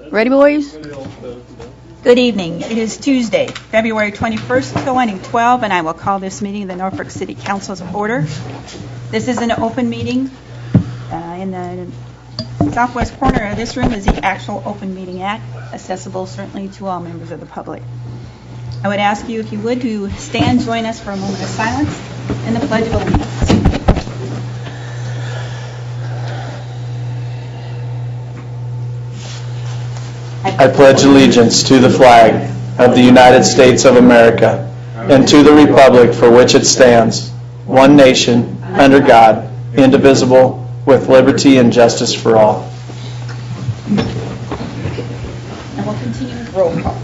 Ready, boys? Good evening. It is Tuesday, February 21st, 2012, and I will call this meeting the Norfolk City Council's order. This is an open meeting. In the southwest corner of this room is the actual Open Meeting Act, accessible certainly to all members of the public. I would ask you, if you would, to stand, join us for a moment of silence and the Pledge of Allegiance. I pledge allegiance to the flag of the United States of America and to the republic for which it stands, one nation, under God, indivisible, with liberty and justice for all. And we'll continue with roll call.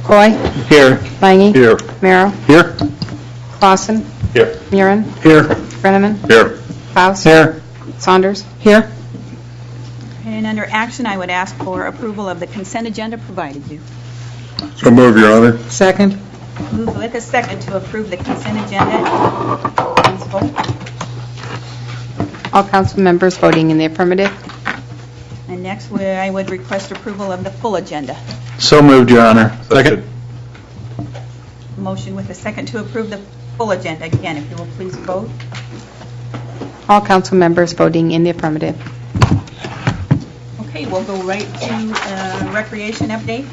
Coy? Here. Lange? Here. Merrill? Here. Clausen? Here. Murin? Here. Brenneman? Here. Faust? Here. Saunders? Here. And under action, I would ask for approval of the consent agenda provided you. So move, Your Honor. Second. Move with a second to approve the consent agenda. Please vote. All council members voting in the affirmative. And next, I would request approval of the full agenda. So moved, Your Honor. Second. Motion with a second to approve the full agenda. Again, if you will please vote. All council members voting in the affirmative. Okay, we'll go right to recreation update.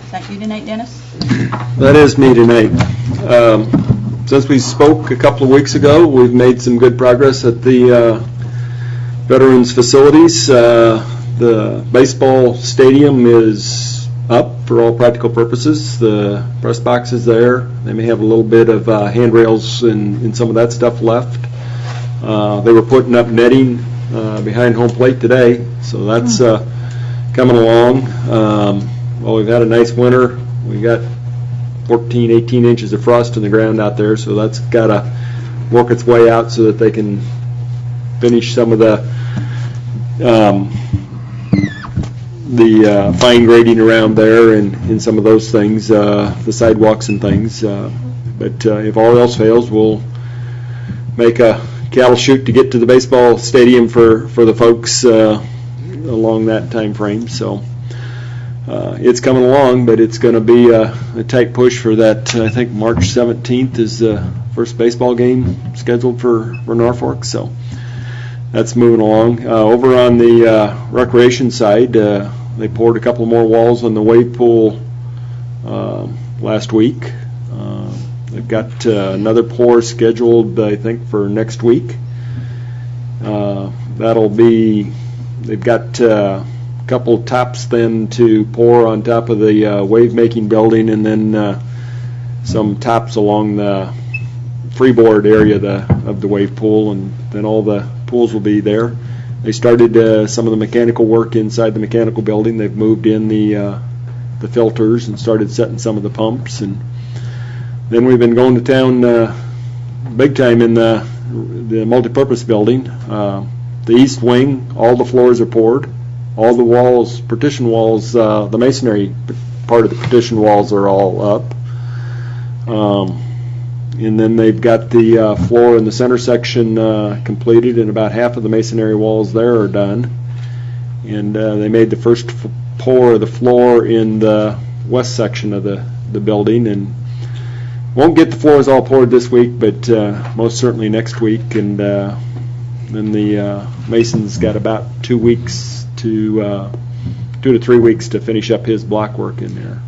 Is that you tonight, Dennis? That is me tonight. Since we spoke a couple of weeks ago, we've made some good progress at the Veterans facilities. The baseball stadium is up for all practical purposes. The press box is there. They may have a little bit of handrails and some of that stuff left. They were putting up netting behind home plate today, so that's coming along. Well, we've had a nice winter. We got 14, 18 inches of frost in the ground out there, so that's got to work its way out so that they can finish some of the fine grading around there and some of those things, the sidewalks and things. But if all else fails, we'll make a cattle chute to get to the baseball stadium for the folks along that time frame. So it's coming along, but it's going to be a tight push for that. I think March 17th is the first baseball game scheduled for Norfolk, so that's moving along. Over on the recreation side, they poured a couple more walls on the wave pool last week. They've got another pour scheduled, I think, for next week. That'll be, they've got a couple tops then to pour on top of the wave-making building, and then some tops along the freeboard area of the wave pool, and then all the pools will be there. They started some of the mechanical work inside the mechanical building. They've moved in the filters and started setting some of the pumps, and then we've been going to town big time in the multipurpose building. The east wing, all the floors are poured. All the walls, partition walls, the masonry part of the partition walls are all up. And then they've got the floor in the center section completed, and about half of the masonry walls there are done. And they made the first pour of the floor in the west section of the building, and won't get the floors all poured this week, but most certainly next week. And then the mason's got about 2 weeks to 2 to 3 weeks to finish up his block work in there.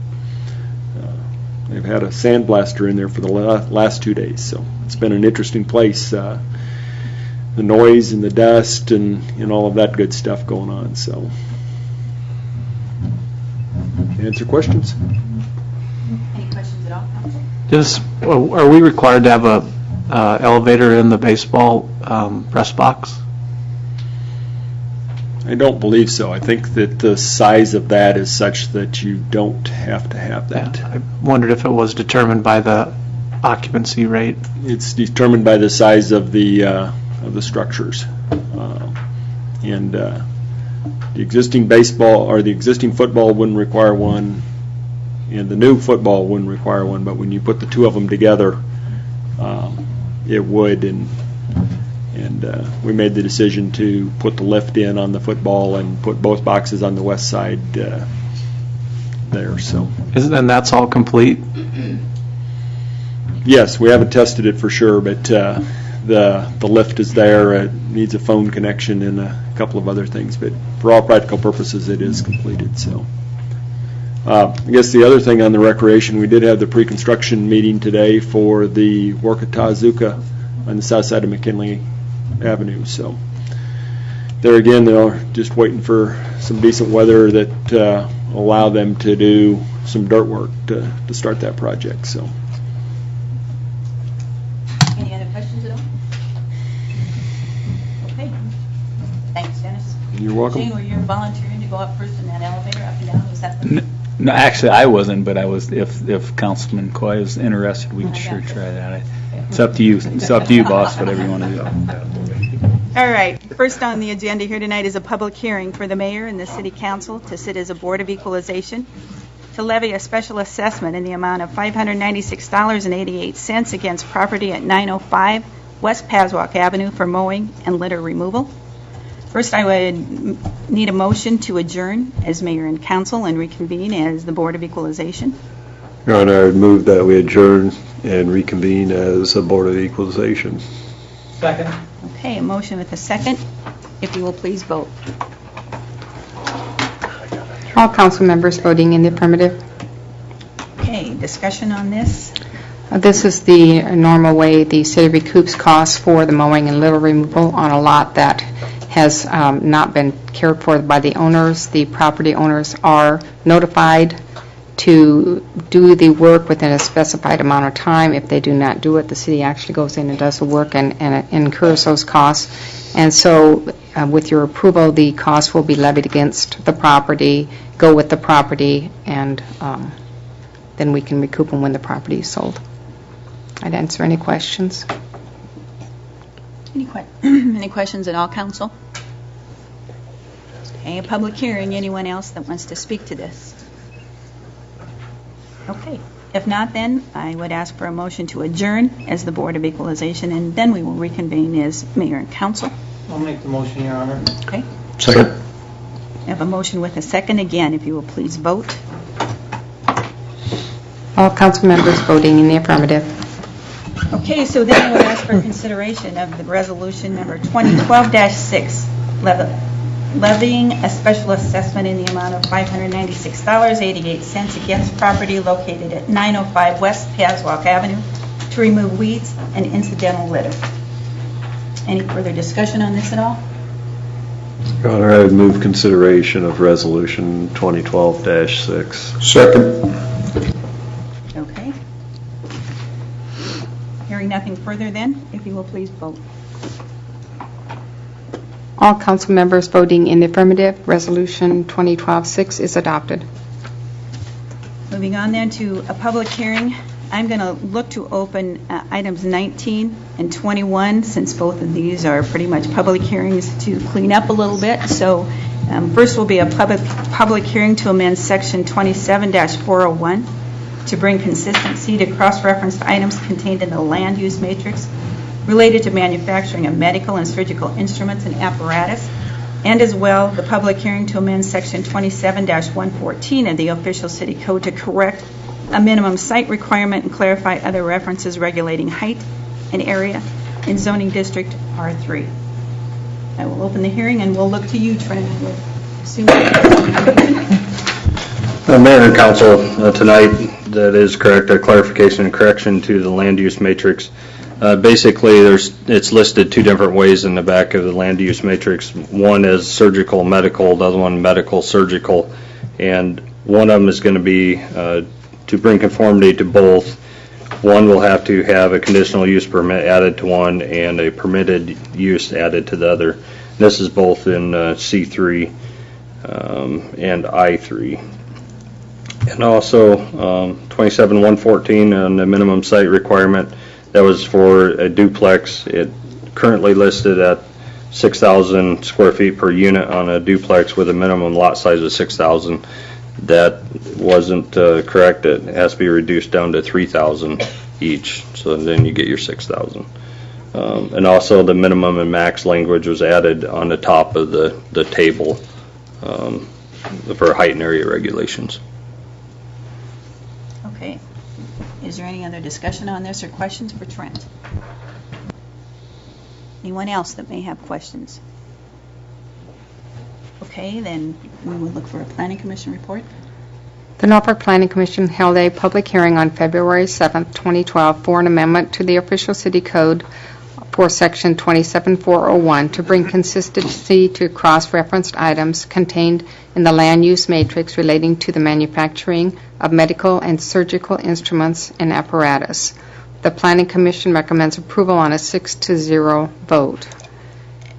They've had a sandblaster in there for the last 2 days, so it's been an interesting place. The noise and the dust and all of that good stuff going on. So, answer questions. Any questions at all, Council? Just, are we required to have a elevator in the baseball press box? I don't believe so. I think that the size of that is such that you don't have to have that. I wondered if it was determined by the occupancy rate. It's determined by the size of the structures, and the existing baseball or the existing football wouldn't require one. And the new football wouldn't require one, but when you put the two of them together, it would, and we made the decision to put the lift in on the football and put both boxes on the west side there, so. And that's all complete? Yes, we haven't tested it for sure, but the lift is there. It needs a phone connection and a couple of other things, but for all practical purposes, it is completed, so. I guess the other thing on the recreation, we did have the pre-construction meeting today for the Warkatazuka on the south side of McKinley Avenue, so. There again, they're just waiting for some decent weather that allow them to do some dirt work to start that project, so. Any other questions at all? Okay. Thanks, Dennis. You're welcome. Jane, were you volunteering to go up first in that elevator, up and down? Was that the... No, actually, I wasn't, but I was. If Councilman Coy is interested, we can sure try that. It's up to you. It's up to you, boss. Whatever you want to do. All right. First on the agenda here tonight is a public hearing for the mayor and the city council to sit as a board of equalization to levy a special assessment in the amount of $596.88 against property at 905 West Paswalk Avenue for mowing and litter removal. First, I would need a motion to adjourn as mayor and council and reconvene as the Board of Equalization. Your Honor, I would move that we adjourn and reconvene as a Board of Equalization. Second. Okay, a motion with a second. If you will please vote. All council members voting in the affirmative. Okay, discussion on this. This is the normal way the city recoups costs for the mowing and litter removal on a lot that has not been cared for by the owners. The property owners are notified to do the work within a specified amount of time. If they do not do it, the city actually goes in and does the work and incurs those costs. And so with your approval, the cost will be levied against the property, go with the property, and then we can recoup them when the property is sold. I'd answer any questions. Any questions at all, council? Okay, a public hearing. Anyone else that wants to speak to this? Okay. If not, then I would ask for a motion to adjourn as the Board of Equalization, and then we will reconvene as mayor and council. I'll make the motion, Your Honor. Okay. Second. I have a motion with a second. Again, if you will please vote. All council members voting in the affirmative. Okay, so then I would ask for consideration of the resolution number 2012-6, levying a special assessment in the amount of $596.88 against property located at 905 West Paswalk Avenue to remove weeds and incidental litter. Any further discussion on this at all? Your Honor, I would move consideration of Resolution 2012-6. Second. Okay. Hearing nothing further then, if you will please vote. All council members voting in the affirmative, Resolution 2012-6 is adopted. Moving on then to a public hearing. I'm going to look to open items 19 and 21, since both of these are pretty much public hearings, to clean up a little bit. So first will be a public hearing to amend Section 27-401 to bring consistency to cross-referenced items contained in the land use matrix related to manufacturing of medical and surgical instruments and apparatus, and as well the public hearing to amend Section 27-114 of the official city code to correct a minimum site requirement and clarify other references regulating height and area in zoning district R3. I will open the hearing and we'll look to you, Trent. Mayor and Council, tonight, that is correct, a clarification and correction to the land use matrix. Basically, it's listed two different ways in the back of the land use matrix. One is surgical medical, the other one medical surgical, and one of them is going to be to bring conformity to both. One will have to have a conditional use permit added to one and a permitted use added to the other. This is both in C3 and I3. And also 27-114 on the minimum site requirement. That was for a duplex. It currently listed at 6,000 square feet per unit on a duplex with a minimum lot size of 6,000. that wasn't correct. It has to be reduced down to 3,000 each, so then you get your 6,000. And also the minimum and max language was added on the top of the table for height and area regulations. Okay. Is there any other discussion on this or questions for Trent? Anyone else that may have questions? Okay, then we will look for a Planning Commission report. The Norfolk Planning Commission held a public hearing on February 7, 2012 for an amendment to the official city code for Section 27401 to bring consistency to cross-referenced items contained in the land use matrix relating to the manufacturing of medical and surgical instruments and apparatus. The Planning Commission recommends approval on a 6-0 vote.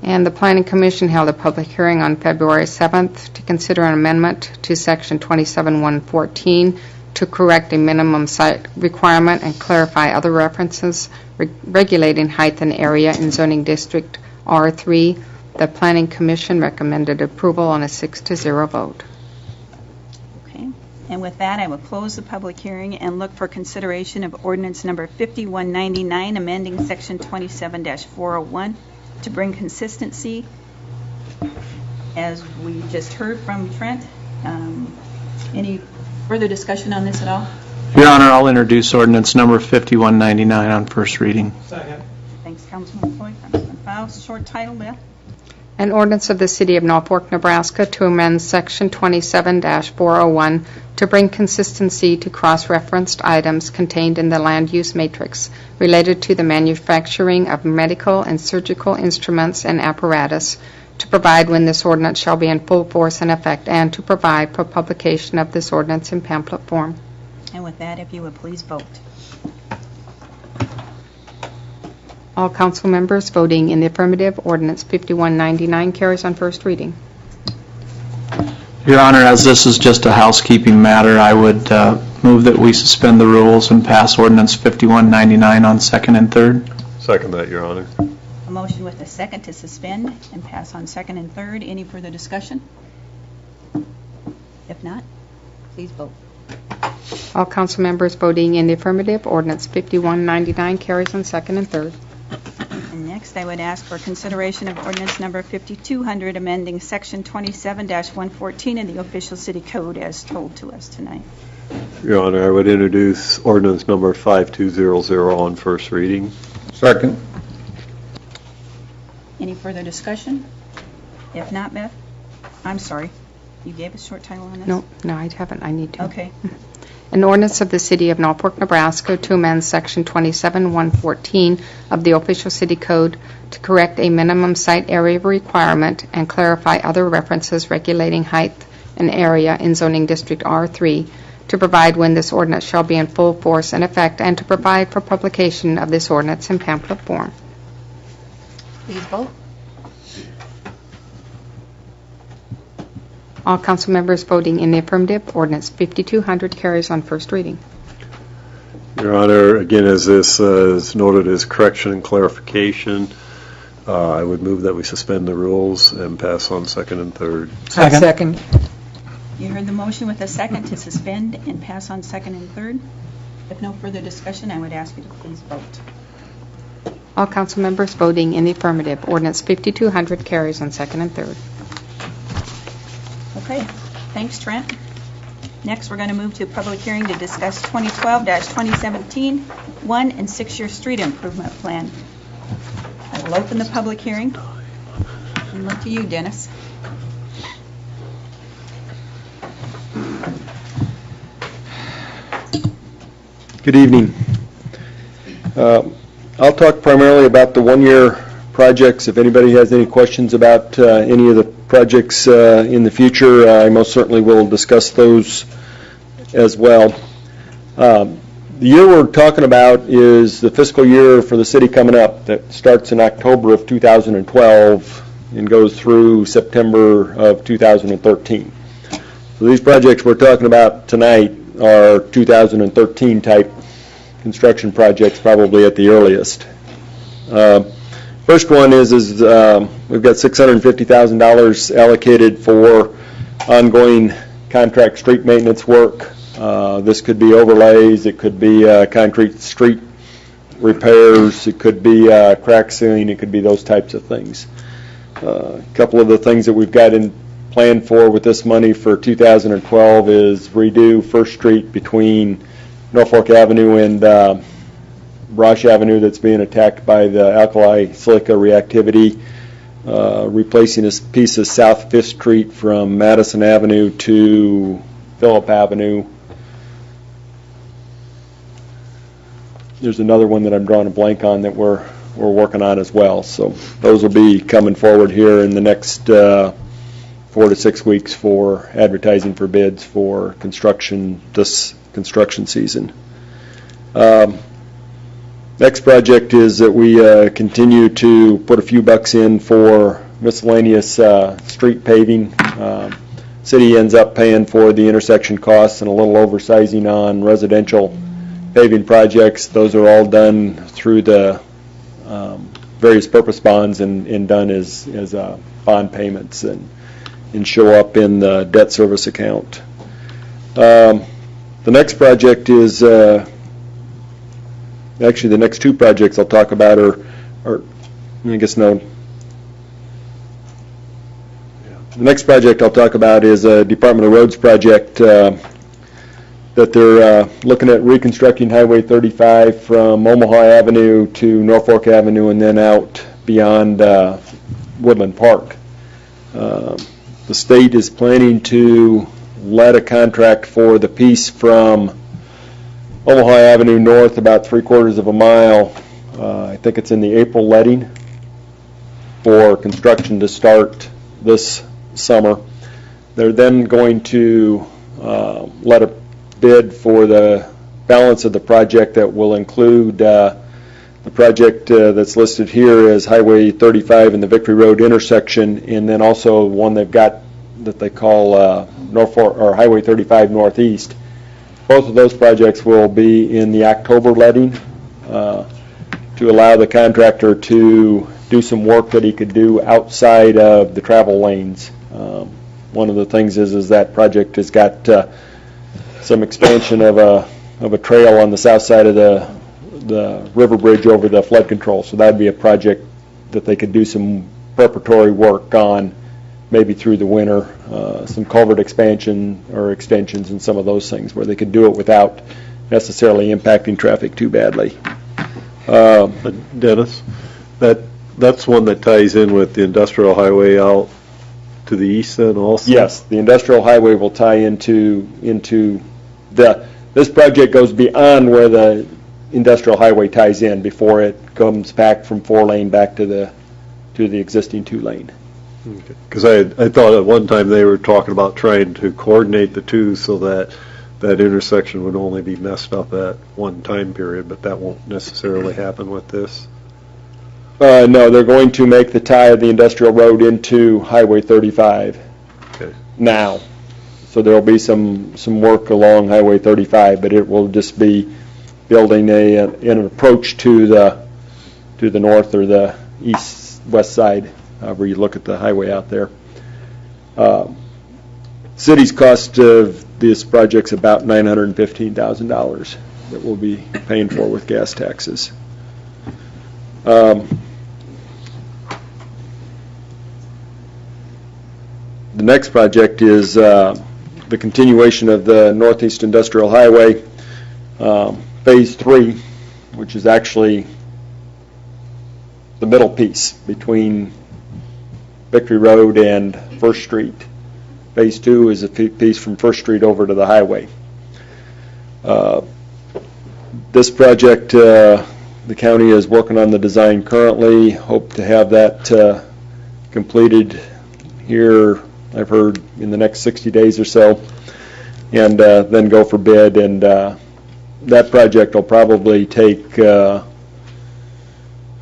And the Planning Commission held a public hearing on February 7th to consider an amendment to Section 27114 to correct a minimum site requirement and clarify other references regulating height and area in zoning district R3. The Planning Commission recommended approval on a 6-0 vote. Okay. And with that, I will close the public hearing and look for consideration of ordinance number 5199, amending Section 27-401 to bring consistency. As we just heard from Trent, any further discussion on this at all? Your Honor, I'll introduce ordinance number 5199 on first reading. Thanks, Councilman Floyd. Councilman Faust, short title, Beth. An ordinance of the City of Norfolk, Nebraska to amend Section 27-401 to bring consistency to cross-referenced items contained in the land use matrix related to the manufacturing of medical and surgical instruments and apparatus, to provide when this ordinance shall be in full force and effect, and to provide for publication of this ordinance in pamphlet form. And with that, if you would please vote. All council members voting in the affirmative, ordinance 5199 carries on first reading. Your Honor, as this is just a housekeeping matter, I would move that we suspend the rules and pass ordinance 5199 on second and third. Second that, Your Honor. A motion with a second to suspend and pass on second and third. Any further discussion? If not, please vote. All council members voting in the affirmative, ordinance 5199 carries on second and third. And next, I would ask for consideration of ordinance number 5200, amending Section 27-114 in the official city code as told to us tonight. Your Honor, I would introduce ordinance number 5200 on first reading. Second. Any further discussion? If not, Beth? I'm sorry. You gave a short title on this? No, I haven't. I need to. Okay. An ordinance of the City of Norfolk, Nebraska to amend Section 27114 of the official city code to correct a minimum site area requirement and clarify other references regulating height and area in zoning district R3, to provide when this ordinance shall be in full force and effect, and to provide for publication of this ordinance in pamphlet form. Please vote. All council members voting in the affirmative, ordinance 5200 carries on first reading. Your Honor, again, as this is noted as correction and clarification, I would move that we suspend the rules and pass on second and third. Second. You heard the motion with a second to suspend and pass on second and third. If no further discussion, I would ask you to please vote. All council members voting in the affirmative, ordinance 5200 carries on second and third. Okay, thanks, Trent. Next, we're going to move to a public hearing to discuss 2012-2017 1- and 6-year street improvement plan. I will open the public hearing and look to you, Dennis. Good evening. I'll talk primarily about the one-year projects. If anybody has any questions about any of the projects in the future, I most certainly will discuss those as well. The year we're talking about is the fiscal year for the city coming up that starts in October of 2012 and goes through September of 2013. So these projects we're talking about tonight are 2013 type construction projects, probably at the earliest. First one is we've got $650,000 allocated for ongoing contract street maintenance work. This could be overlays, it could be concrete street repairs, it could be crack sealing, it could be those types of things. A couple of the things that we've got in plan for with this money for 2012 is redo First Street between Norfolk Avenue and Brosh Avenue that's being attacked by the alkali silica reactivity, replacing a piece of South 5th Street from Madison Avenue to Phillip Avenue. There's another one that I'm drawing a blank on that we're working on as well. So those will be coming forward here in the next 4 to 6 weeks for advertising for bids for construction this construction season. Next project is that we continue to put a few bucks in for miscellaneous street paving. City ends up paying for the intersection costs and a little oversizing on residential paving projects. Those are all done through the various purpose bonds and done as bond payments and show up in the debt service account. The next project is actually the next two projects I'll talk about are I guess no. The next project I'll talk about is a Department of Roads project that they're looking at reconstructing Highway 35 from Omaha Avenue to Norfolk Avenue and then out beyond Woodland Park. The state is planning to let a contract for the piece from Omaha Avenue north about 3/4 of a mile. I think it's in the April letting for construction to start this summer. They're then going to let a bid for the balance of the project that will include the project that's listed here as Highway 35 and the Victory Road intersection, and then also one they've got that they call Norfolk or Highway 35 Northeast. Both of those projects will be in the October letting to allow the contractor to do some work that he could do outside of the travel lanes. One of the things is that project has got some expansion of a trail on the south side of the river bridge over the flood control. So that'd be a project that they could do some preparatory work on, maybe through the winter, some culvert expansion or extensions and some of those things where they could do it without necessarily impacting traffic too badly. But Dennis, that's one that ties in with the industrial highway out to the east then also? Yes, the industrial highway will tie into this project goes beyond where the industrial highway ties in before it comes back from 4-lane back to the existing 2-lane. Because I thought at one time they were talking about trying to coordinate the two so that intersection would only be messed up at one time period, but that won't necessarily happen with this. No, they're going to make the tie of the industrial road into Highway 35 now. So there'll be some work along Highway 35, but it will just be building an approach to the north or the east-west side, where you look at the highway out there. City's cost of this project's about $915,000 that we'll be paying for with gas taxes. The next project is the continuation of the Northeast Industrial Highway, Phase 3, which is actually the middle piece between Victory Road and First Street. Phase 2 is a piece from First Street over to the highway. This project, the county is working on the design currently. Hope to have that completed here, I've heard, in the next 60 days or so, and then go for bid. And that project will probably take a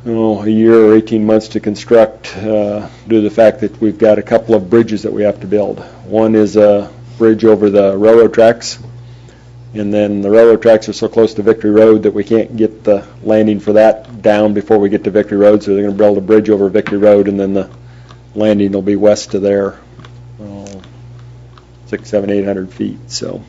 year or 18 months to construct due to the fact that we've got a couple of bridges that we have to build. One is a bridge over the railroad tracks, and then the railroad tracks are so close to Victory Road that we can't get the landing for that down before we get to Victory Road, so they're going to build a bridge over Victory Road, and then the landing will be west of there. 800 feet. So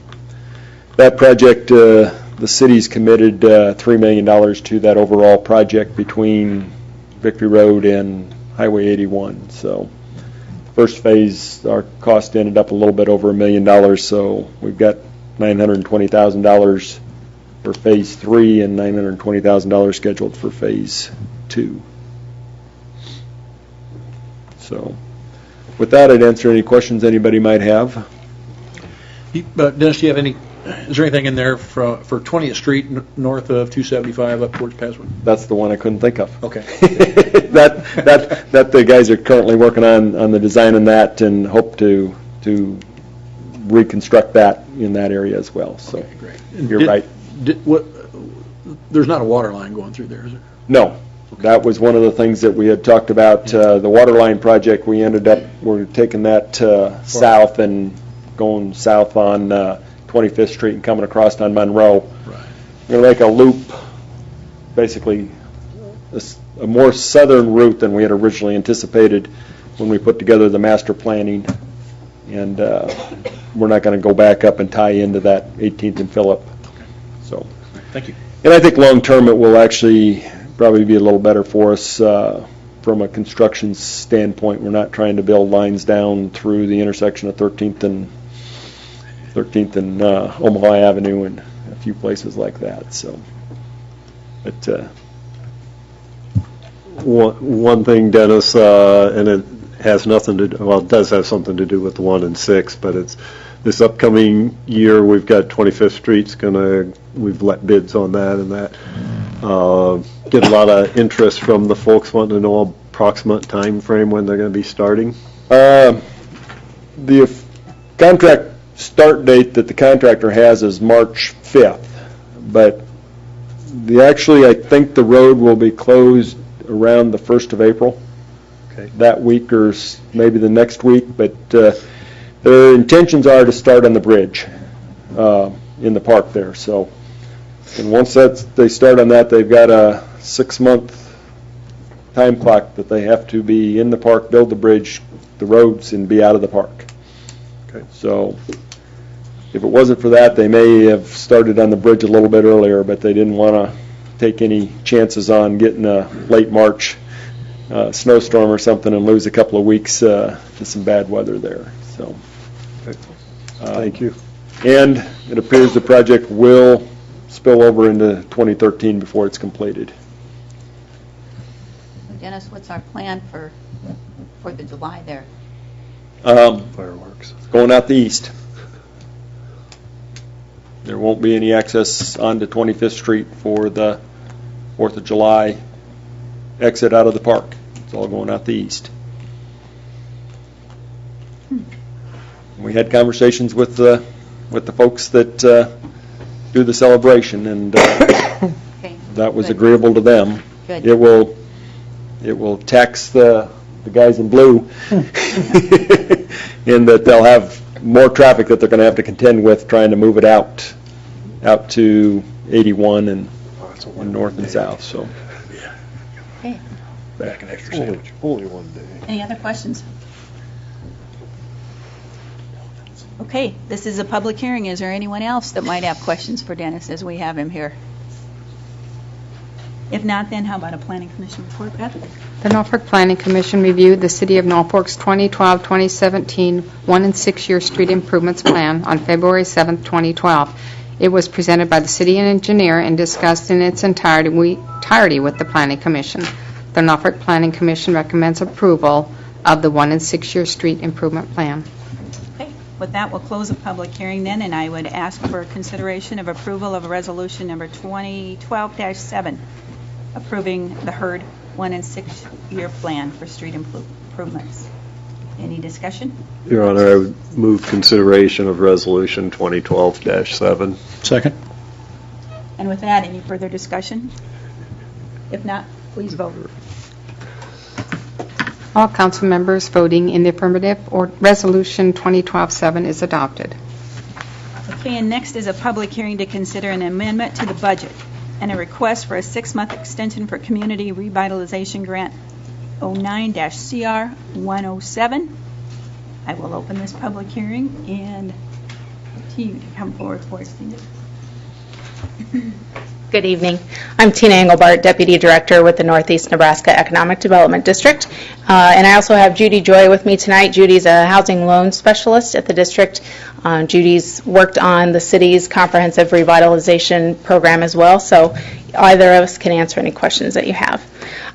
that project, the city's committed $3 million to that overall project between Victory Road and Highway 81. So first phase, our cost ended up a little bit over $1 million, so we've got $920,000 for Phase 3 and $920,000 scheduled for Phase 2. So with that, I'd answer any questions anybody might have. Dennis, do you have any, is there anything in there for 20th Street north of 275 up towards Paswood? That's the one I couldn't think of. Okay. That the guys are currently working on the design on that and hope to reconstruct that in that area as well. So Okay, great. you're right. There's not a water line going through there, is there? No, that was one of the things that we had talked about. The water line project, we're taking that south and going south on 25th Street and coming across on Monroe. Right. We're going to make a loop, basically a more southern route than we had originally anticipated when we put together the master planning. And we're not going to go back up and tie into that 18th and Phillip. So, Thank you. and I think long-term it will actually probably be a little better for us from a construction standpoint. We're not trying to build lines down through the intersection of 13th and Omaha Avenue and a few places like that. So, but One thing, Dennis, and it has nothing to do, well, it does have something to do with the 1 and 6, but it's this upcoming year, we've got 25th Street's we've let bids on that, and that get a lot of interest from the folks wanting to know approximate time frame when they're going to be starting. the contract start date that the contractor has is March 5th, but actually, I think the road will be closed around the 1st of April. Okay. That week or maybe the next week, but their intentions are to start on the bridge in the park there. So, and once they start on that, they've got a 6-month time clock that they have to be in the park, build the bridge, the roads, and be out of the park. Okay. So, if it wasn't for that, they may have started on the bridge a little bit earlier, but they didn't want to take any chances on getting a late March snowstorm or something and lose a couple of weeks to some bad weather there. So, Thank you. and it appears the project will spill over into 2013 before it's completed. Dennis, what's our plan for the July there? Fireworks. Going out the east. There won't be any access onto 25th Street for the 4th of July exit out of the park. It's all going out the east. We had conversations with the folks that do the celebration, and Okay. that was Good. agreeable to them. Good. It will tax the guys in blue in that they'll have more traffic that they're going to have to contend with trying to move it out to 81 and north and south. So, Okay. Back an extra sandwich. Only one day. Any other questions? Okay, this is a public hearing. Is there anyone else that might have questions for Dennis as we have him here? If not, then how about a planning commission report, Beth? The Norfolk Planning Commission reviewed the City of Norfolk's 2012-2017 1 and 6-year street improvements plan on February 7, 2012. It was presented by the city engineer and discussed in its entirety with the Planning Commission. The Norfolk Planning Commission recommends approval of the 1 and 6-year street improvement plan. Okay, with that, we'll close the public hearing then, and I would ask for consideration of approval of resolution number 2012-7, approving the HURD 1 and 6-year plan for street improvements. Any discussion? Your Honor, I would move consideration of Resolution 2012-7. Second? And with that, any further discussion? If not, please vote. All council members voting in the affirmative, or Resolution 2012-7 is adopted. Okay, and next is a public hearing to consider an amendment to the budget and a request for a 6-month extension for Community Revitalization Grant 09-CR 107. I I will open this public hearing and to you to come forward for us, Tina. Good evening. I'm Tina Engelbart, Deputy Director with the Northeast Nebraska Economic Development District. And I also have Judy Joy with me tonight. Judy's a housing loan specialist at the district. Judy's worked on the city's comprehensive revitalization program as well, so either of us can answer any questions that you have.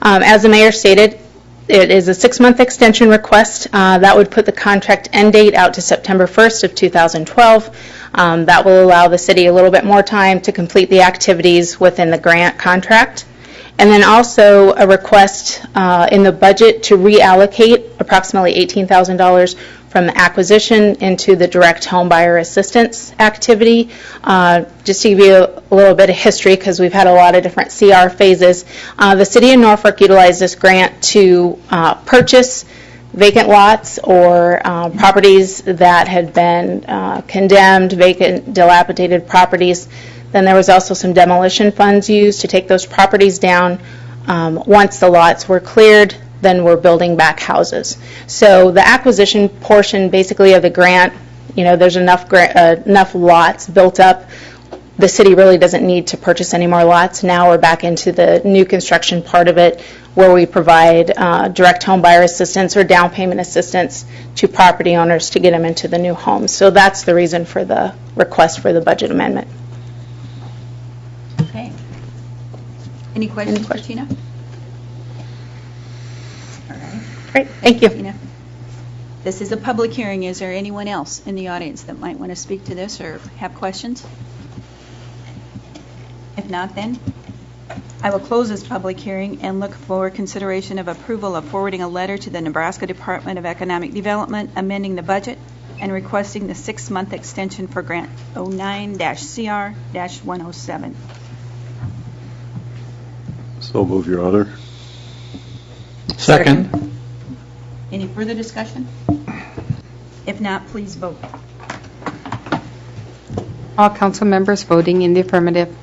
As the mayor stated, it is a 6-month extension request. That would put the contract end date out to September 1st of 2012. That will allow the city a little bit more time to complete the activities within the grant contract. And then also a request in the budget to reallocate approximately $18,000 from the acquisition into the direct home buyer assistance activity. Just to give you a little bit of history, because we've had a lot of different CR phases, the city of Norfolk utilized this grant to purchase vacant lots or properties that had been condemned, vacant, dilapidated properties. Then there was also some demolition funds used to take those properties down. Once the lots were cleared, then we're building back houses. So the acquisition portion basically of the grant, there's enough lots built up. The city really doesn't need to purchase any more lots. Now we're back into the new construction part of it, where we provide direct home buyer assistance or down payment assistance to property owners to get them into the new homes. So that's the reason for the request for the budget amendment. Okay. Any questions for Tina? All right. Great, thank you. Tina. This is a public hearing. Is there anyone else in the audience that might want to speak to this or have questions? If not, then I will close this public hearing and look for consideration of approval of forwarding a letter to the Nebraska Department of Economic Development amending the budget and requesting the 6-month extension for grant 09-CR-107. So move, Your Honor. Second. Any further discussion? If not, please vote. All council members voting in the affirmative.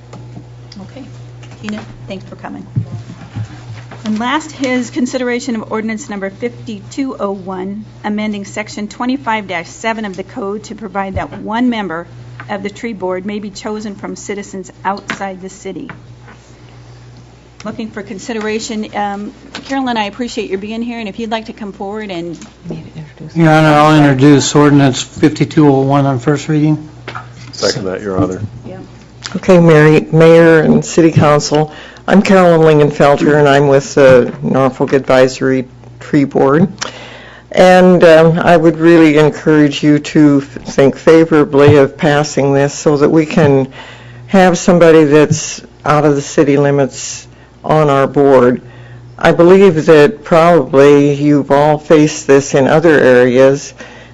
Okay. Tina, thanks for coming. And last is consideration of ordinance number 5201, amending section 25-7 of the code to provide that one member of the tree board may be chosen from citizens outside the city. Looking for consideration. Carolyn, I appreciate your being here, and if you'd like to come forward and... Your Honor, I'll introduce ordinance 5201 on first reading. Second that, Your Honor. Yeah. Okay, Mayor and City Council, I'm Carolyn Lingenfelter, and I'm with the Norfolk Advisory Tree Board. And I would really encourage you to think favorably of passing this so that we can have somebody that's out of the city limits on our board. I believe that probably you've all faced this in other areas,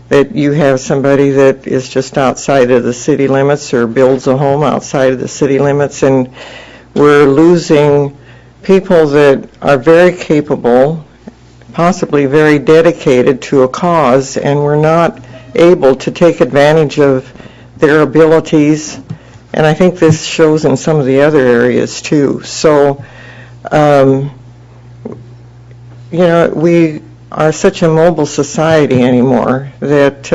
that you have somebody that is just outside of the city limits or builds a home outside of the city limits, and we're losing people that are very capable, possibly very dedicated to a cause, and we're not able to take advantage of their abilities. And I think this shows in some of the other areas too. So, we are such a mobile society anymore that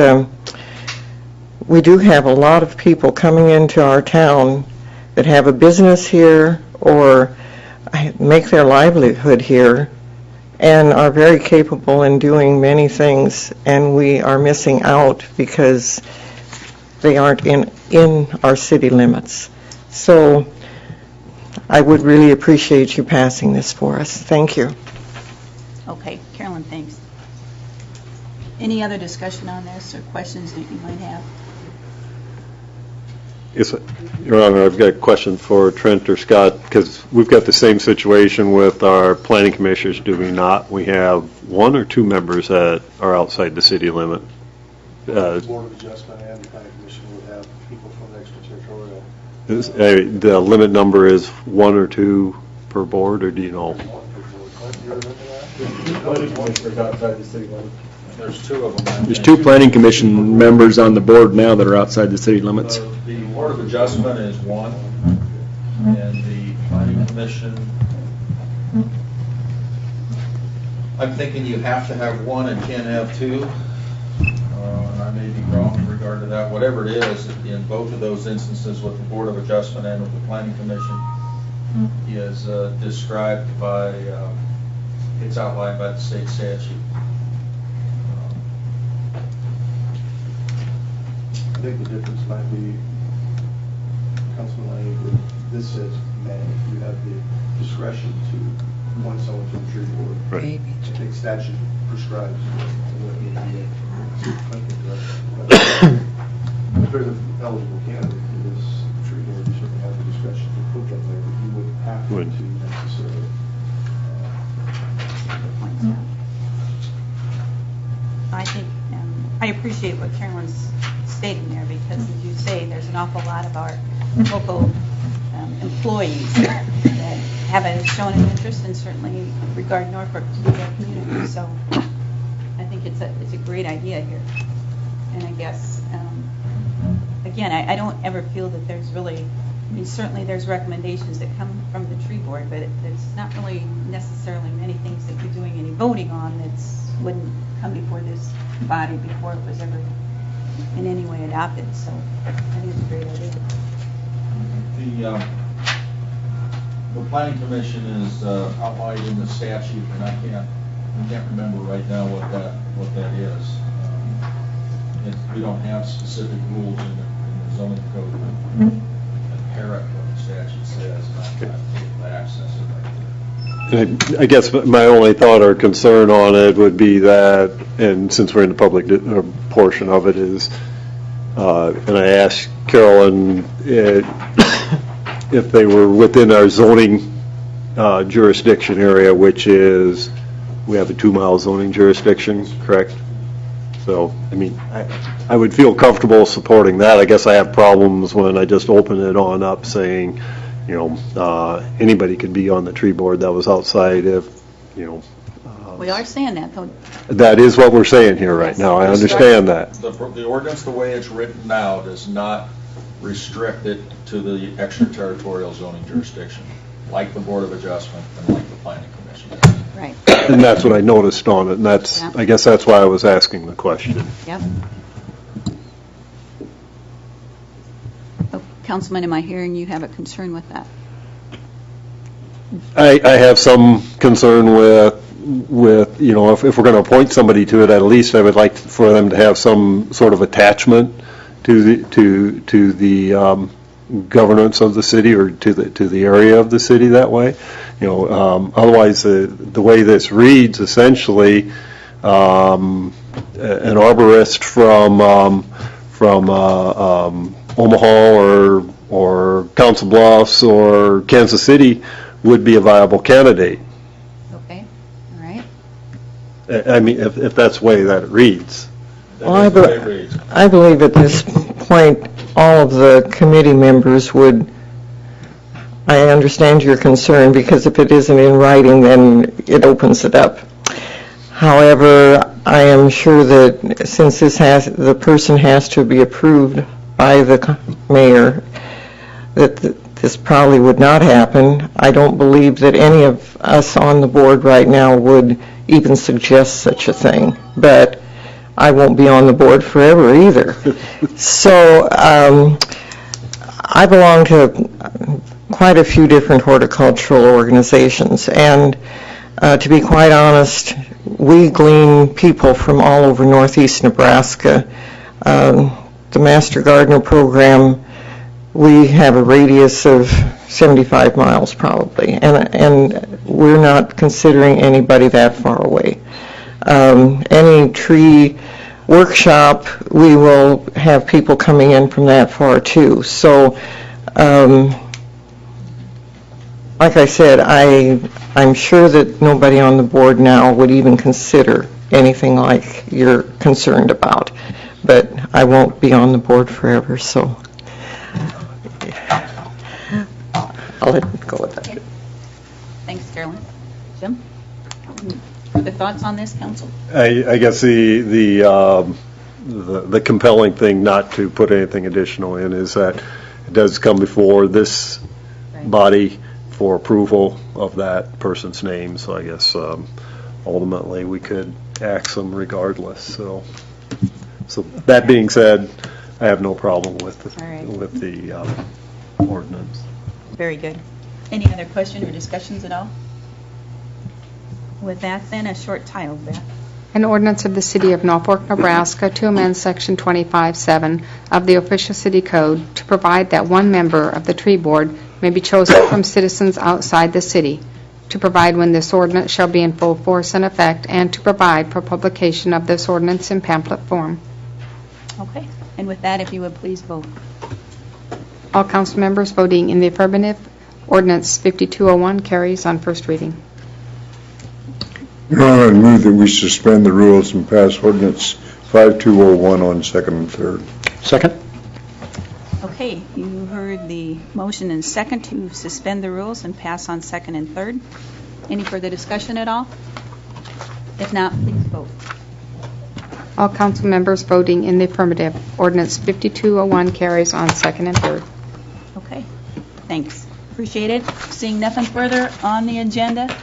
we do have a lot of people coming into our town that have a business here or make their livelihood here and are very capable in doing many things, and we are missing out because they aren't in our city limits. So I would really appreciate you passing this for us. Thank you. Okay, Carolyn, thanks. Any other discussion on this or questions that you might have? Yes, Your Honor, I've got a question for Trent or Scott, because we've got the same situation with our planning commissioners, do we not? We have 1 or 2 members that are outside the city limit. Board of Adjustment and the planning commission would have people from the extraterritorial. The limit number is 1 or 2 per board, or do you know? There's 2 of them. There's 2 planning commission members on the board now that are outside the city limits. The Board of Adjustment is 1, and the planning commission, I'm thinking you have to have 1 and can't have 2. be wrong in regard to that. Whatever it is, in both of those instances with the Board of Adjustment and with the Planning Commission, is described by, it's outlined by the state statute. I think the difference might be, Councilman Lane, this says may. You have the discretion to appoint someone to the tree board. Right. I think statute prescribes what the EPA. If there's an eligible candidate for this tree board, you certainly have the discretion to put them there, but you wouldn't have to necessarily. I think, I appreciate what Carolyn's stating there, because as you say, there's an awful lot of our local employees that haven't shown an interest and certainly regard Norfolk to be their community. So I think it's a great idea here. And I guess, again, I don't ever feel that there's really, I mean, certainly there's recommendations that come from the tree board, but there's not really necessarily many things that you're doing any voting on that wouldn't come before this body before it was ever in any way adopted. So I think it's a great idea. The Planning Commission is outlined in the statute, and I can't remember right now what that is. We don't have specific rules in the zoning code that parrot what the statute says, and I'm not able to access it right there. I guess my only thought or concern on it would be that, and since we're in the public portion of it, is, and I asked Carolyn if they were within our zoning jurisdiction area, which is, we have a 2-mile zoning jurisdiction, correct? So, I mean, I would feel comfortable supporting that. I guess I have problems when I just open it on up saying, anybody could be on the tree board that was outside if, We are saying that, though. That is what we're saying here right now. I understand that. The ordinance, the way it's written now, does not restrict it to the extraterritorial zoning jurisdiction, like the Board of Adjustment and like the Planning Commission. Right. And that's what I noticed on it, and that's, Yeah. I guess that's why I was asking the question. Yep. Oh, Councilman, am I hearing you have a concern with that? I have some concern with if we're going to appoint somebody to it, at least I would like for them to have some sort of attachment to the governance of the city, or to the area of the city that way. Otherwise, the way this reads, essentially, an arborist from Omaha or Council Bluffs or Kansas City would be a viable candidate. Okay, all right. I mean, if that's the way that it reads. Well, I believe at this point, all of the committee members would, I understand your concern, because if it isn't in writing, then it opens it up. However, I am sure that since the person has to be approved by the mayor, that this probably would not happen. I don't believe that any of us on the board right now would even suggest such a thing, but I won't be on the board forever either. So I belong to quite a few different horticultural organizations, and to be quite honest, we glean people from all over northeast Nebraska. The Master Gardener program, we have a radius of 75 miles probably, and we're not considering anybody that far away. Any tree workshop, we will have people coming in from that far too. So, like I said, I'm sure that nobody on the board now would even consider anything like you're concerned about, but I won't be on the board forever, so I'll let it go with that. Okay. Thanks, Carolyn. Jim? Further thoughts on this, council? I guess the compelling thing not to put anything additional in is that it does come before this body for approval of that person's name, so I guess ultimately we could axe them regardless. So So that being said, I have no problem with All right. the ordinance. Very good. Any other question or discussions at all? With that, then, a short title, Beth. An ordinance of the City of Norfolk, Nebraska to amend Section 25-7 of the official city code to provide that one member of the tree board may be chosen from citizens outside the city, to provide when this ordinance shall be in full force and effect, and to provide for publication of this ordinance in pamphlet form. Okay. And with that, if you would please vote. All council members voting in the affirmative, ordinance 5201 carries on first reading. Your Honor, I move that we suspend the rules and pass ordinance 5201 on second and third. Second? Okay, you heard the motion and second to suspend the rules and pass on second and third. Any further discussion at all? If not, please vote. All council members voting in the affirmative, ordinance 5201 carries on second and third. Okay, thanks. Appreciate it. Seeing nothing further on the agenda,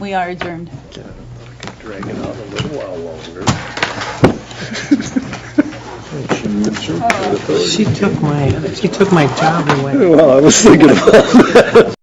we are adjourned. Drag it out a little while longer. She took my job away. Well, I was thinking about that.